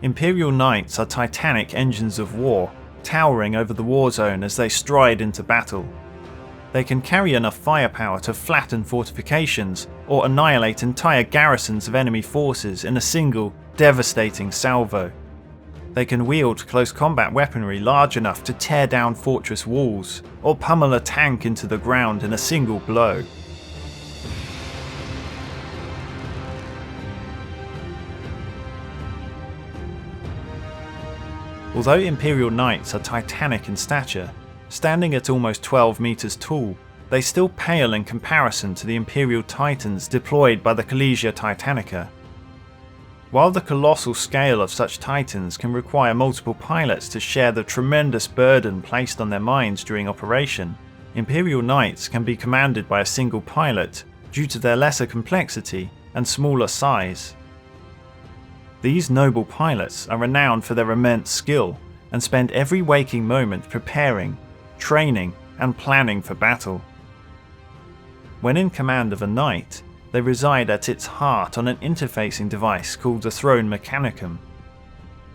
Imperial Knights are titanic engines of war, towering over the war zone as they stride into battle. They can carry enough firepower to flatten fortifications or annihilate entire garrisons of enemy forces in a single, devastating salvo. They can wield close combat weaponry large enough to tear down fortress walls, or pummel a tank into the ground in a single blow. Although Imperial Knights are titanic in stature, standing at almost 12 meters tall, they still pale in comparison to the Imperial Titans deployed by the Collegia Titanica. While the colossal scale of such Titans can require multiple pilots to share the tremendous burden placed on their minds during operation, Imperial Knights can be commanded by a single pilot due to their lesser complexity and smaller size. These noble pilots are renowned for their immense skill and spend every waking moment preparing, training, and planning for battle. When in command of a knight, they reside at its heart on an interfacing device called the Throne Mechanicum.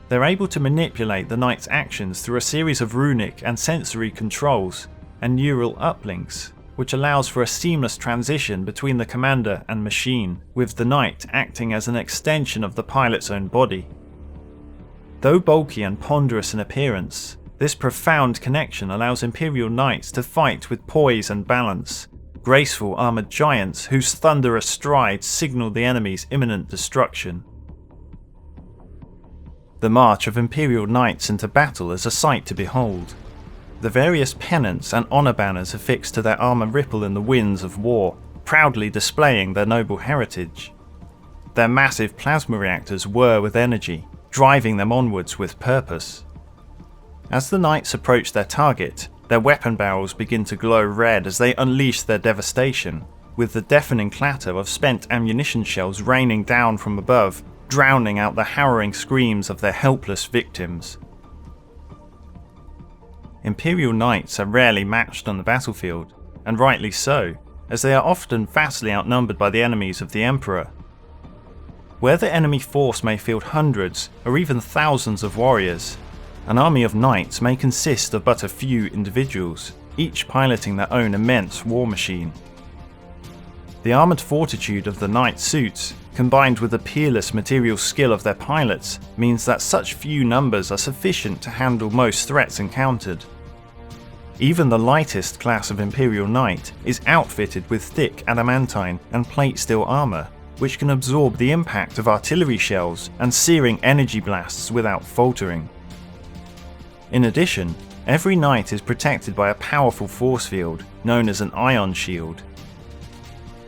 They're able to manipulate the knight's actions through a series of runic and sensory controls and neural uplinks, which allows for a seamless transition between the commander and machine, with the knight acting as an extension of the pilot's own body. Though bulky and ponderous in appearance, this profound connection allows Imperial Knights to fight with poise and balance, graceful armoured giants whose thunderous strides signal the enemy's imminent destruction. The march of Imperial Knights into battle is a sight to behold. The various pennants and honour banners affixed to their armour ripple in the winds of war, proudly displaying their noble heritage. Their massive plasma reactors whir with energy, driving them onwards with purpose. As the knights approach their target, their weapon barrels begin to glow red as they unleash their devastation, with the deafening clatter of spent ammunition shells raining down from above, drowning out the harrowing screams of their helpless victims. Imperial Knights are rarely matched on the battlefield, and rightly so, as they are often vastly outnumbered by the enemies of the Emperor. Where the enemy force may field hundreds or even thousands of warriors, an army of knights may consist of but a few individuals, each piloting their own immense war machine. The armoured fortitude of the knight suits, combined with the peerless material skill of their pilots, means that such few numbers are sufficient to handle most threats encountered. Even the lightest class of Imperial Knight is outfitted with thick adamantine and plate steel armour, which can absorb the impact of artillery shells and searing energy blasts without faltering. In addition, every knight is protected by a powerful force field known as an ion shield.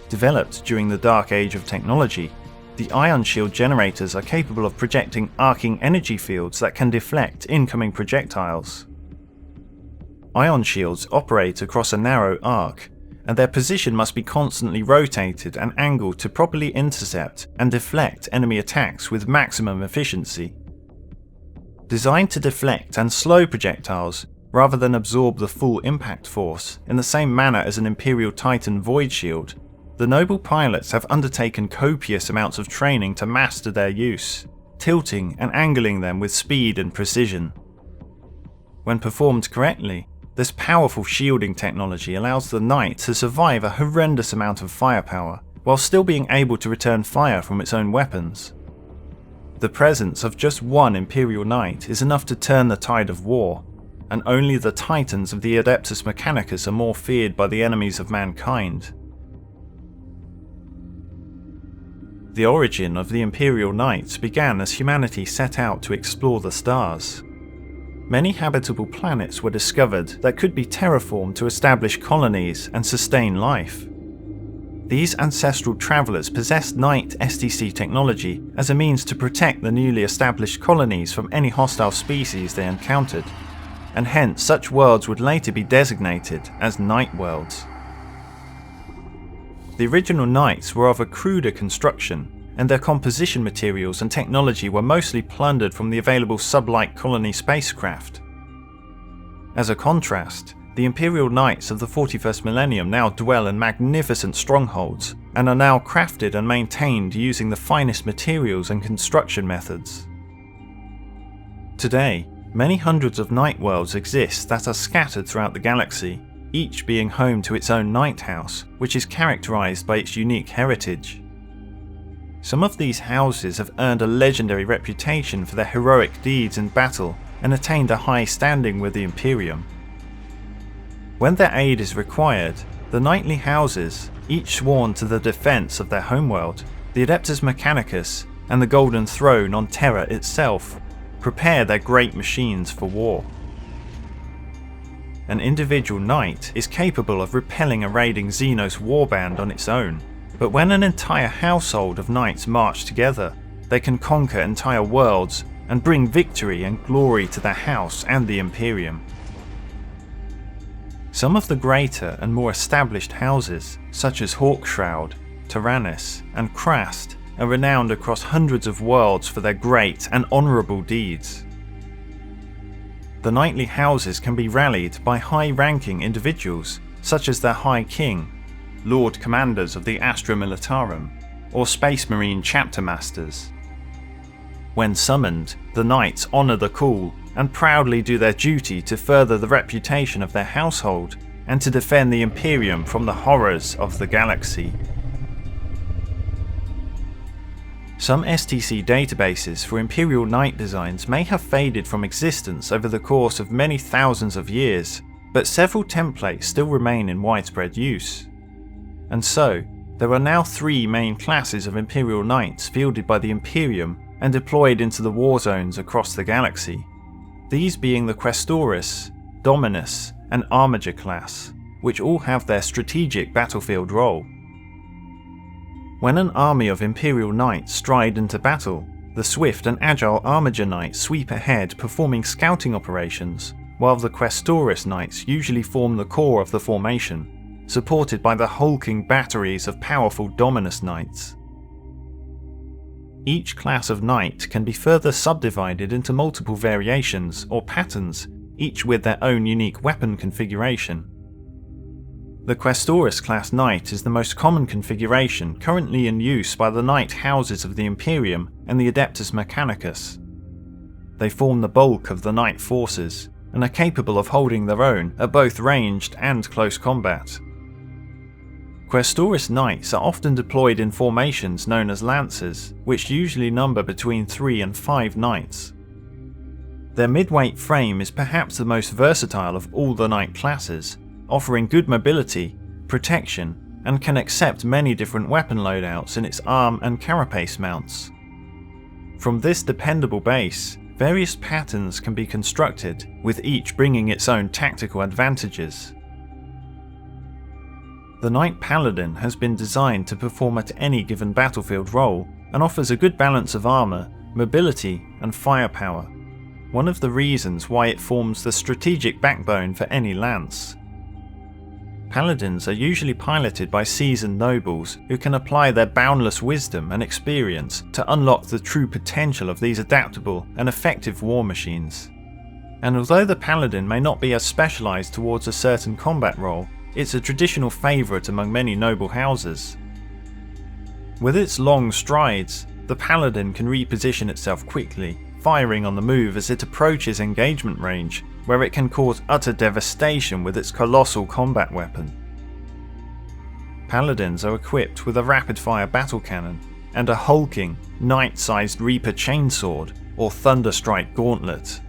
Developed during the dark age of technology, the ion shield generators are capable of projecting arcing energy fields that can deflect incoming projectiles. Ion shields operate across a narrow arc, and their position must be constantly rotated and angled to properly intercept and deflect enemy attacks with maximum efficiency. Designed to deflect and slow projectiles rather than absorb the full impact force in the same manner as an Imperial Titan Void Shield, the noble pilots have undertaken copious amounts of training to master their use, tilting and angling them with speed and precision. When performed correctly, this powerful shielding technology allows the knight to survive a horrendous amount of firepower, while still being able to return fire from its own weapons. The presence of just one Imperial Knight is enough to turn the tide of war, and only the Titans of the Adeptus Mechanicus are more feared by the enemies of mankind. The origin of the Imperial Knights began as humanity set out to explore the stars. Many habitable planets were discovered that could be terraformed to establish colonies and sustain life. These ancestral travellers possessed Knight STC technology as a means to protect the newly established colonies from any hostile species they encountered, and hence such worlds would later be designated as Nightworlds. The original Knights were of a cruder construction, and their composition materials and technology were mostly plundered from the available sublight colony spacecraft. As a contrast, the Imperial Knights of the 41st millennium now dwell in magnificent strongholds, and are now crafted and maintained using the finest materials and construction methods. Today, many hundreds of Nightworlds exist that are scattered throughout the galaxy, each being home to its own night house, which is characterized by its unique heritage. Some of these houses have earned a legendary reputation for their heroic deeds in battle and attained a high standing with the Imperium. When their aid is required, the knightly houses, each sworn to the defense of their homeworld, the Adeptus Mechanicus and the Golden Throne on Terra itself, prepare their great machines for war. An individual knight is capable of repelling a raiding Xenos warband on its own, but when an entire household of knights march together, they can conquer entire worlds and bring victory and glory to their house and the Imperium. Some of the greater and more established houses, such as Hawkshroud, Tyrannus, and Krast, are renowned across hundreds of worlds for their great and honourable deeds. The knightly houses can be rallied by high-ranking individuals, such as their High King, Lord Commanders of the Astra Militarum, or Space Marine Chapter Masters. When summoned, the knights honour the call and proudly do their duty to further the reputation of their household and to defend the Imperium from the horrors of the galaxy. Some STC databases for Imperial Knight designs may have faded from existence over the course of many thousands of years, but several templates still remain in widespread use. And so, there are now 3 main classes of Imperial Knights fielded by the Imperium and deployed into the war zones across the galaxy. These being the Questorus, Dominus, and Armageddon class, which all have their strategic battlefield role. When an army of Imperial Knights stride into battle, the swift and agile Armageddon Knights sweep ahead performing scouting operations, while the Questorus Knights usually form the core of the formation, supported by the hulking batteries of powerful Dominus Knights. Each class of knight can be further subdivided into multiple variations or patterns, each with their own unique weapon configuration. The Questorus class knight is the most common configuration currently in use by the knight houses of the Imperium and the Adeptus Mechanicus. They form the bulk of the knight forces, and are capable of holding their own at both ranged and close combat. Questorus Knights are often deployed in formations known as lances, which usually number between 3 and 5 knights. Their midweight frame is perhaps the most versatile of all the knight classes, offering good mobility, protection, and can accept many different weapon loadouts in its arm and carapace mounts. From this dependable base, various patterns can be constructed, with each bringing its own tactical advantages. The Knight Paladin has been designed to perform at any given battlefield role and offers a good balance of armour, mobility, and firepower, one of the reasons why it forms the strategic backbone for any lance. Paladins are usually piloted by seasoned nobles who can apply their boundless wisdom and experience to unlock the true potential of these adaptable and effective war machines. And although the Paladin may not be as specialised towards a certain combat role, it's a traditional favourite among many noble houses. With its long strides, the Paladin can reposition itself quickly, firing on the move as it approaches engagement range, where it can cause utter devastation with its colossal combat weapon. Paladins are equipped with a rapid-fire battle cannon and a hulking, knight-sized Reaper chainsword or Thunderstrike gauntlet.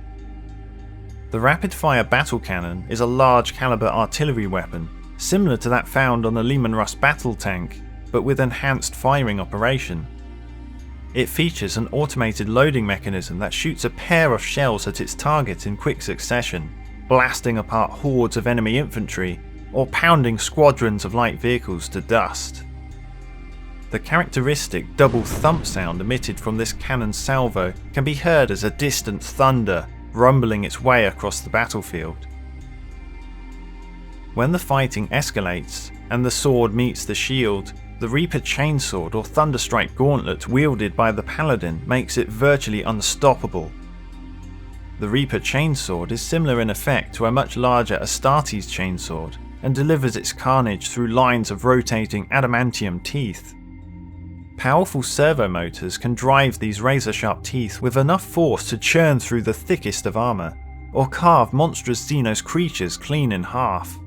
The rapid-fire battle cannon is a large-caliber artillery weapon, similar to that found on the Leman Russ battle tank, but with enhanced firing operation. It features an automated loading mechanism that shoots a pair of shells at its target in quick succession, blasting apart hordes of enemy infantry or pounding squadrons of light vehicles to dust. The characteristic double thump sound emitted from this cannon's salvo can be heard as a distant thunder rumbling its way across the battlefield. When the fighting escalates and the sword meets the shield, the Reaper chainsword or Thunderstrike gauntlet wielded by the Paladin makes it virtually unstoppable. The Reaper chainsword is similar in effect to a much larger Astartes chainsword and delivers its carnage through lines of rotating adamantium teeth. Powerful servo motors can drive these razor-sharp teeth with enough force to churn through the thickest of armour, or carve monstrous Xenos creatures clean in half.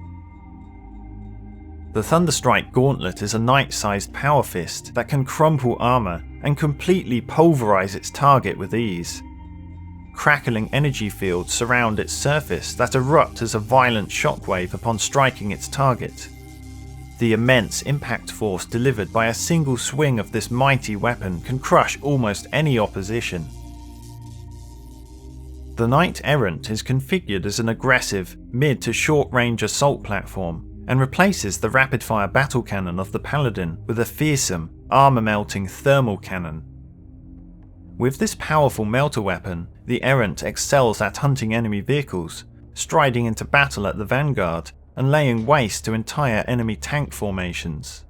The Thunderstrike Gauntlet is a knight-sized power fist that can crumple armour and completely pulverise its target with ease. Crackling energy fields surround its surface that erupt as a violent shockwave upon striking its target. The immense impact force delivered by a single swing of this mighty weapon can crush almost any opposition. The Knight Errant is configured as an aggressive, mid to short-range assault platform, and replaces the rapid-fire battle cannon of the Paladin with a fearsome, armour-melting thermal cannon. With this powerful melter weapon, the Errant excels at hunting enemy vehicles, striding into battle at the vanguard, and laying waste to entire enemy tank formations.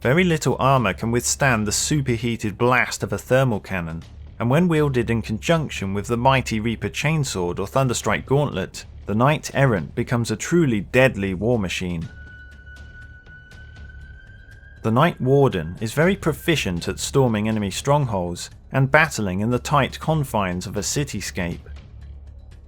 Very little armour can withstand the superheated blast of a thermal cannon, and when wielded in conjunction with the mighty Reaper Chainsword or Thunderstrike Gauntlet, the Knight Errant becomes a truly deadly war machine. The Knight Warden is very proficient at storming enemy strongholds and battling in the tight confines of a cityscape.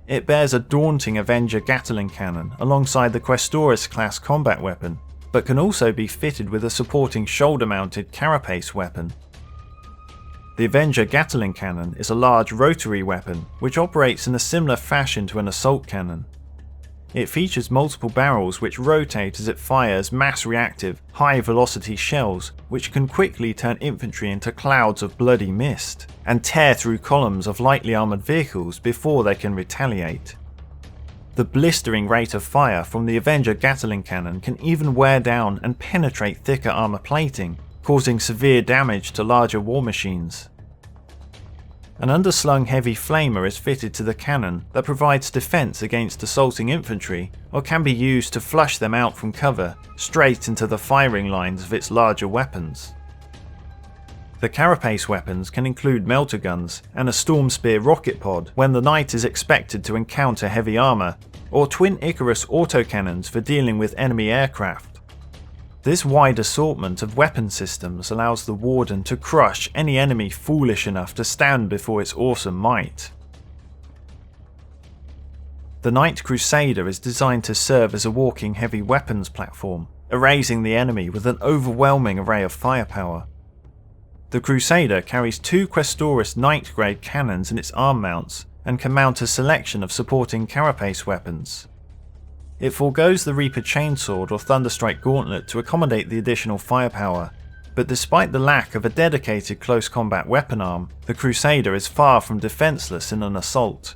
It bears a daunting Avenger Gatling cannon alongside the Questorus class combat weapon, but can also be fitted with a supporting shoulder-mounted Carapace weapon. The Avenger Gatling cannon is a large rotary weapon which operates in a similar fashion to an assault cannon. It features multiple barrels which rotate as it fires mass-reactive, high-velocity shells which can quickly turn infantry into clouds of bloody mist, and tear through columns of lightly armoured vehicles before they can retaliate. The blistering rate of fire from the Avenger Gatling cannon can even wear down and penetrate thicker armour plating, causing severe damage to larger war machines. An underslung heavy flamer is fitted to the cannon that provides defense against assaulting infantry, or can be used to flush them out from cover straight into the firing lines of its larger weapons. The Carapace weapons can include melter guns and a Storm Spear rocket pod when the knight is expected to encounter heavy armour, or twin Icarus autocannons for dealing with enemy aircraft. This wide assortment of weapon systems allows the Warden to crush any enemy foolish enough to stand before its awesome might. The Knight Crusader is designed to serve as a walking heavy weapons platform, erasing the enemy with an overwhelming array of firepower. The Crusader carries two Questorus Knight-grade cannons in its arm mounts and can mount a selection of supporting Carapace weapons. It forgoes the Reaper Chainsword or Thunderstrike Gauntlet to accommodate the additional firepower, but despite the lack of a dedicated close combat weapon arm, the Crusader is far from defenceless in an assault.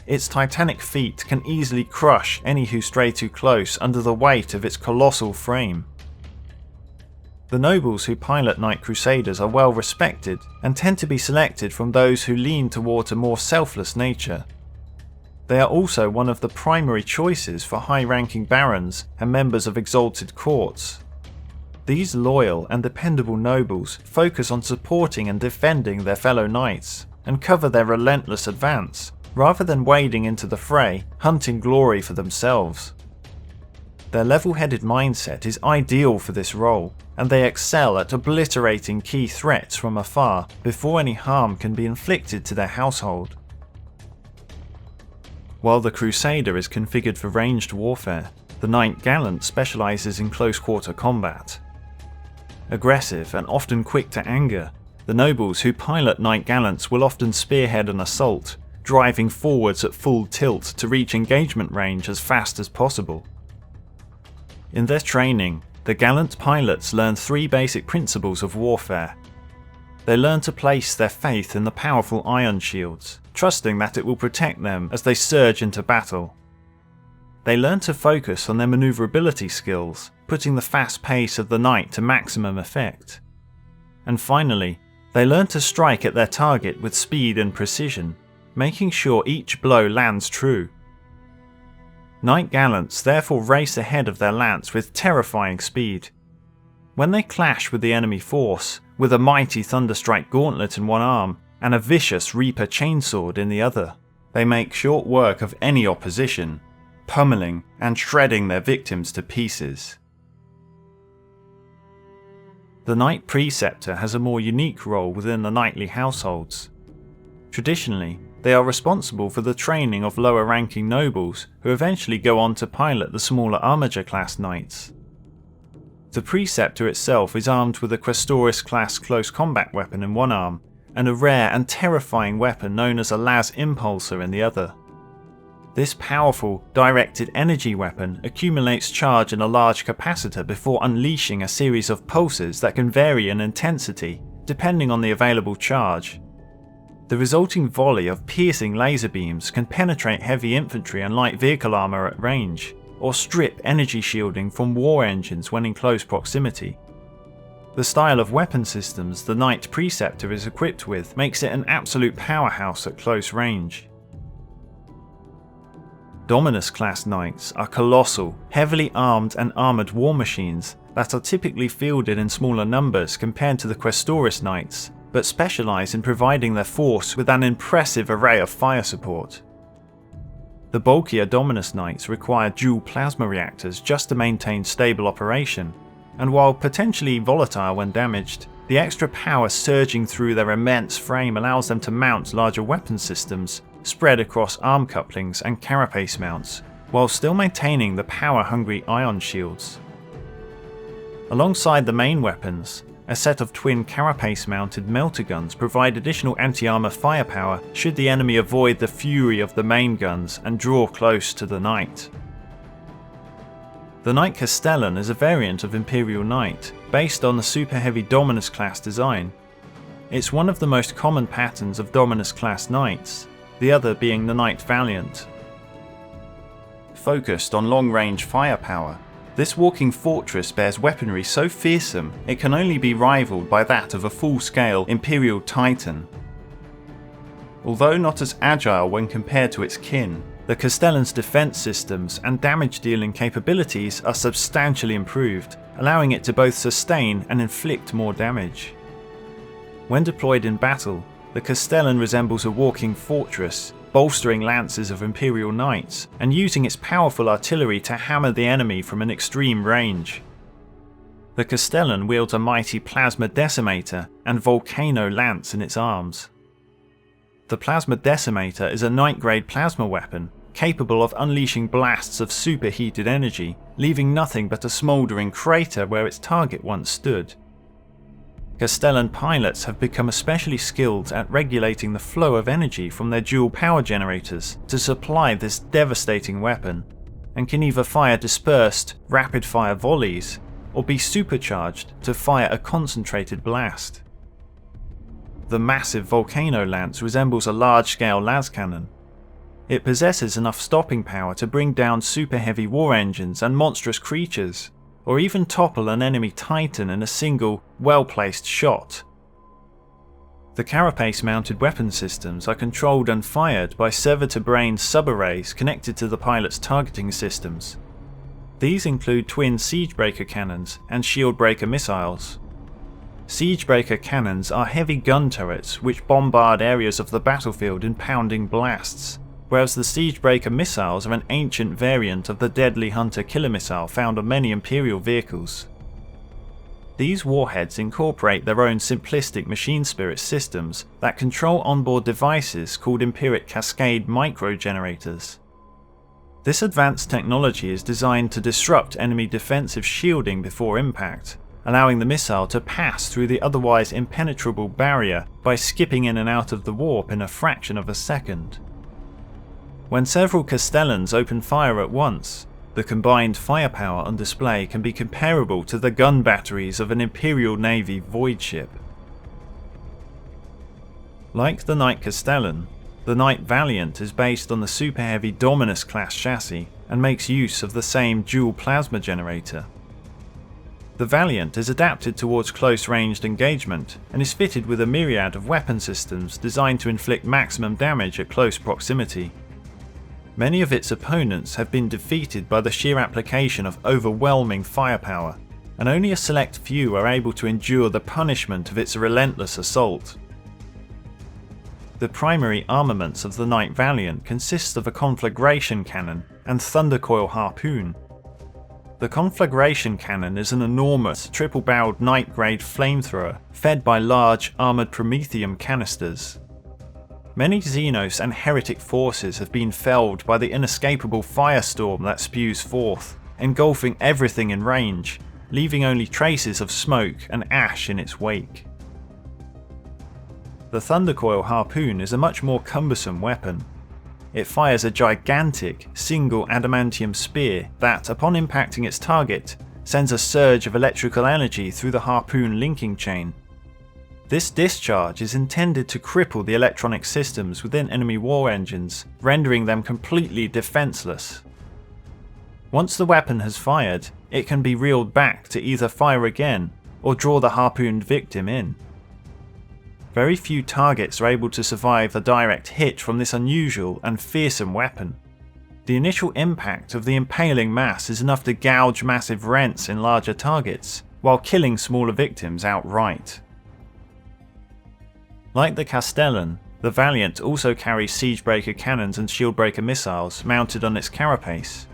Its titanic feet can easily crush any who stray too close under the weight of its colossal frame. The nobles who pilot Knight Crusaders are well respected and tend to be selected from those who lean toward a more selfless nature. They are also one of the primary choices for high-ranking barons and members of exalted courts. These loyal and dependable nobles focus on supporting and defending their fellow knights, and cover their relentless advance, rather than wading into the fray, hunting glory for themselves. Their level-headed mindset is ideal for this role, and they excel at obliterating key threats from afar before any harm can be inflicted to their household. While the Crusader is configured for ranged warfare, the Knight Gallant specialises in close-quarter combat. Aggressive and often quick to anger, the nobles who pilot Knight Gallants will often spearhead an assault, driving forwards at full tilt to reach engagement range as fast as possible. In their training, the Gallant pilots learn three basic principles of warfare. They learn to place their faith in the powerful iron shields, trusting that it will protect them as they surge into battle. They learn to focus on their maneuverability skills, putting the fast pace of the knight to maximum effect. And finally, they learn to strike at their target with speed and precision, making sure each blow lands true. Knight Gallants therefore race ahead of their lance with terrifying speed. When they clash with the enemy force, with a mighty Thunderstrike Gauntlet in one arm and a vicious Reaper Chainsword in the other, they make short work of any opposition, pummeling and shredding their victims to pieces. The Knight Preceptor has a more unique role within the knightly households. Traditionally, they are responsible for the training of lower-ranking nobles who eventually go on to pilot the smaller Armager-class knights. The Preceptor itself is armed with a Questorus-class close combat weapon in one arm, and a rare and terrifying weapon known as a Las Impulsor in the other. This powerful, directed energy weapon accumulates charge in a large capacitor before unleashing a series of pulses that can vary in intensity, depending on the available charge. The resulting volley of piercing laser beams can penetrate heavy infantry and light vehicle armour at range, or strip energy shielding from war engines when in close proximity. The style of weapon systems the Knight Preceptor is equipped with makes it an absolute powerhouse at close range. Dominus-class knights are colossal, heavily armed and armoured war machines that are typically fielded in smaller numbers compared to the Questorus knights, but specialise in providing their force with an impressive array of fire support. The bulkier Dominus knights require dual plasma reactors just to maintain stable operation, and while potentially volatile when damaged, the extra power surging through their immense frame allows them to mount larger weapon systems spread across arm couplings and carapace mounts, while still maintaining the power-hungry ion shields. Alongside the main weapons, a set of twin carapace-mounted melter guns provide additional anti-armor firepower should the enemy avoid the fury of the main guns and draw close to the knight. The Knight Castellan is a variant of Imperial Knight, based on the super heavy Dominus class design. It's one of the most common patterns of Dominus class knights, the other being the Knight Valiant. Focused on long-range firepower, this walking fortress bears weaponry so fearsome it can only be rivaled by that of a full-scale Imperial Titan. Although not as agile when compared to its kin, the Castellan's defense systems and damage-dealing capabilities are substantially improved, allowing it to both sustain and inflict more damage. When deployed in battle, the Castellan resembles a walking fortress, bolstering lances of Imperial Knights and using its powerful artillery to hammer the enemy from an extreme range. The Castellan wields a mighty plasma decimator and volcano lance in its arms. The plasma decimator is a knight-grade plasma weapon, capable of unleashing blasts of superheated energy, leaving nothing but a smouldering crater where its target once stood. Castellan pilots have become especially skilled at regulating the flow of energy from their dual power generators to supply this devastating weapon, and can either fire dispersed, rapid-fire volleys, or be supercharged to fire a concentrated blast. The massive volcano lance resembles a large-scale las cannon. It possesses enough stopping power to bring down super heavy war engines and monstrous creatures, or even topple an enemy titan in a single, well-placed shot. The carapace-mounted weapon systems are controlled and fired by server-to-brain subarrays connected to the pilot's targeting systems. These include twin Siegebreaker cannons and Shieldbreaker missiles. Siegebreaker cannons are heavy gun turrets which bombard areas of the battlefield in pounding blasts, whereas the Siegebreaker missiles are an ancient variant of the deadly Hunter killer missile found on many Imperial vehicles. These warheads incorporate their own simplistic machine spirit systems that control onboard devices called Empiric Cascade microgenerators. This advanced technology is designed to disrupt enemy defensive shielding before impact, allowing the missile to pass through the otherwise impenetrable barrier by skipping in and out of the warp in a fraction of a second. When several Castellans open fire at once, the combined firepower on display can be comparable to the gun batteries of an Imperial Navy void ship. Like the Knight Castellan, the Knight Valiant is based on the super heavy Dominus class chassis and makes use of the same dual plasma generator. The Valiant is adapted towards close-ranged engagement and is fitted with a myriad of weapon systems designed to inflict maximum damage at close proximity. Many of its opponents have been defeated by the sheer application of overwhelming firepower, and only a select few are able to endure the punishment of its relentless assault. The primary armaments of the Knight Valiant consist of a conflagration cannon and thundercoil harpoon. The conflagration cannon is an enormous triple-barreled knight-grade flamethrower fed by large armoured promethium canisters. Many Xenos and heretic forces have been felled by the inescapable firestorm that spews forth, engulfing everything in range, leaving only traces of smoke and ash in its wake. The Thundercoil harpoon is a much more cumbersome weapon. It fires a gigantic, single adamantium spear that, upon impacting its target, sends a surge of electrical energy through the harpoon linking chain. This discharge is intended to cripple the electronic systems within enemy war engines, rendering them completely defenseless. Once the weapon has fired, it can be reeled back to either fire again or draw the harpooned victim in. Very few targets are able to survive a direct hit from this unusual and fearsome weapon. The initial impact of the impaling mass is enough to gouge massive rents in larger targets, while killing smaller victims outright. Like the Castellan, the Valiant also carries siegebreaker cannons and shieldbreaker missiles mounted on its Carapace.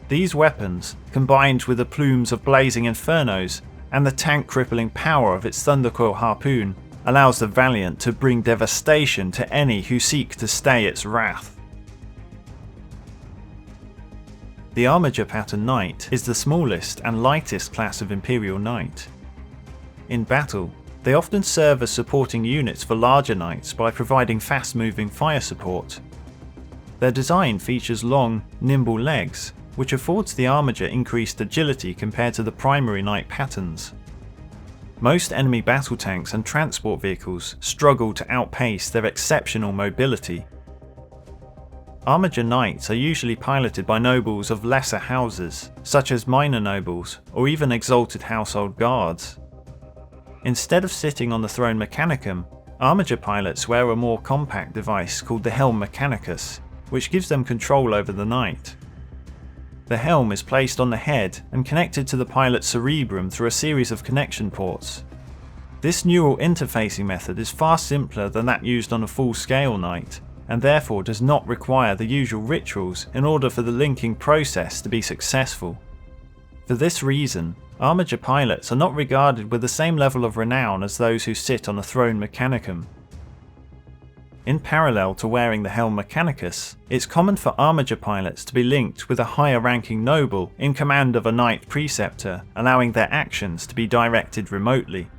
These weapons, combined with the plumes of blazing infernos and the tank-crippling power of its Thundercoil harpoon, allows the Valiant to bring devastation to any who seek to stay its wrath. The Armiger pattern Knight is the smallest and lightest class of Imperial Knight. In battle, they often serve as supporting units for larger knights by providing fast-moving fire support. Their design features long, nimble legs, which affords the Armiger increased agility compared to the primary knight patterns. Most enemy battle tanks and transport vehicles struggle to outpace their exceptional mobility. Armiger knights are usually piloted by nobles of lesser houses, such as minor nobles or even exalted household guards. Instead of sitting on the throne mechanicum, Armiger pilots wear a more compact device called the helm mechanicus, which gives them control over the knight. The helm is placed on the head and connected to the pilot's cerebrum through a series of connection ports. This neural interfacing method is far simpler than that used on a full-scale knight, and therefore does not require the usual rituals in order for the linking process to be successful. For this reason, Armiger pilots are not regarded with the same level of renown as those who sit on a throne mechanicum. In parallel to wearing the helm mechanicus, it's common for Armiger pilots to be linked with a higher ranking noble in command of a knight preceptor, allowing their actions to be directed remotely.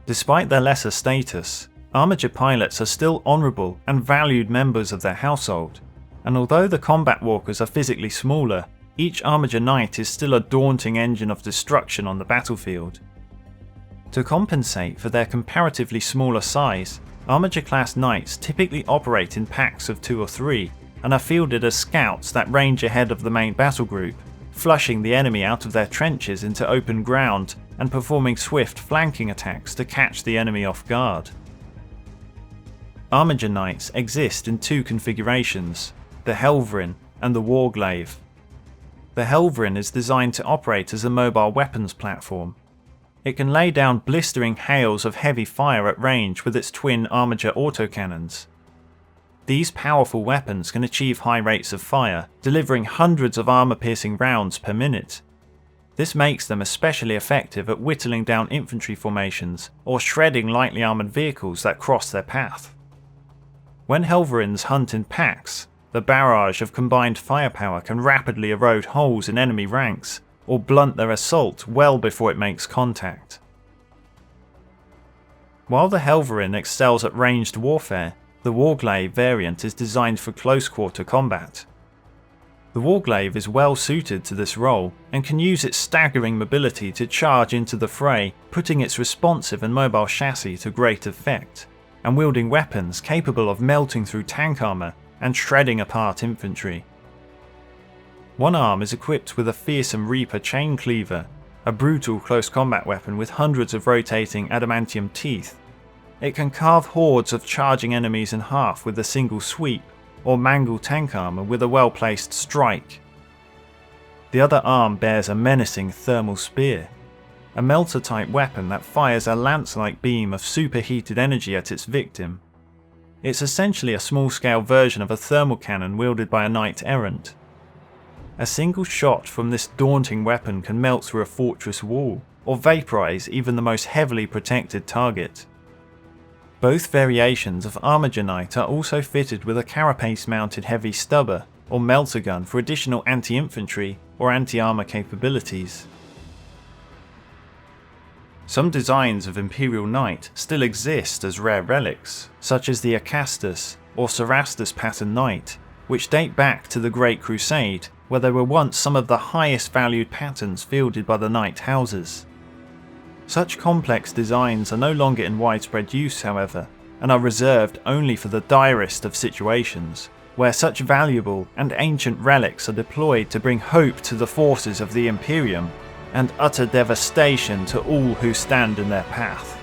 Despite their lesser status, Armiger pilots are still honourable and valued members of their household, and although the combat walkers are physically smaller, each Armiger knight is still a daunting engine of destruction on the battlefield. To compensate for their comparatively smaller size, Armiger class knights typically operate in packs of 2 or 3 and are fielded as scouts that range ahead of the main battle group, flushing the enemy out of their trenches into open ground and performing swift flanking attacks to catch the enemy off guard. Armiger knights exist in 2 configurations, the Helverin and the Warglaive. The Helverin is designed to operate as a mobile weapons platform. It can lay down blistering hails of heavy fire at range with its twin Armiger autocannons. These powerful weapons can achieve high rates of fire, delivering hundreds of armour-piercing rounds per minute. This makes them especially effective at whittling down infantry formations or shredding lightly armoured vehicles that cross their path. When Helverins hunt in packs, the barrage of combined firepower can rapidly erode holes in enemy ranks, or blunt their assault well before it makes contact. While the Helverin excels at ranged warfare, the Warglaive variant is designed for close-quarter combat. The Warglaive is well suited to this role, and can use its staggering mobility to charge into the fray, putting its responsive and mobile chassis to great effect, and wielding weapons capable of melting through tank armour and shredding apart infantry. One arm is equipped with a fearsome Reaper chain cleaver, a brutal close combat weapon with hundreds of rotating adamantium teeth. It can carve hordes of charging enemies in half with a single sweep, or mangle tank armour with a well-placed strike. The other arm bears a menacing thermal spear, a melter-type weapon that fires a lance-like beam of superheated energy at its victim. It's essentially a small-scale version of a thermal cannon wielded by a knight errant. A single shot from this daunting weapon can melt through a fortress wall, or vaporize even the most heavily protected target. Both variations of Armageddon are also fitted with a Carapace mounted heavy stubber or melter gun for additional anti-infantry or anti-armor capabilities. Some designs of Imperial Knight still exist as rare relics, such as the Acastus or Cerastus pattern Knight, which date back to the Great Crusade, where they were once some of the highest valued patterns fielded by the Knight houses. Such complex designs are no longer in widespread use, however, and are reserved only for the direst of situations, where such valuable and ancient relics are deployed to bring hope to the forces of the Imperium and utter devastation to all who stand in their path.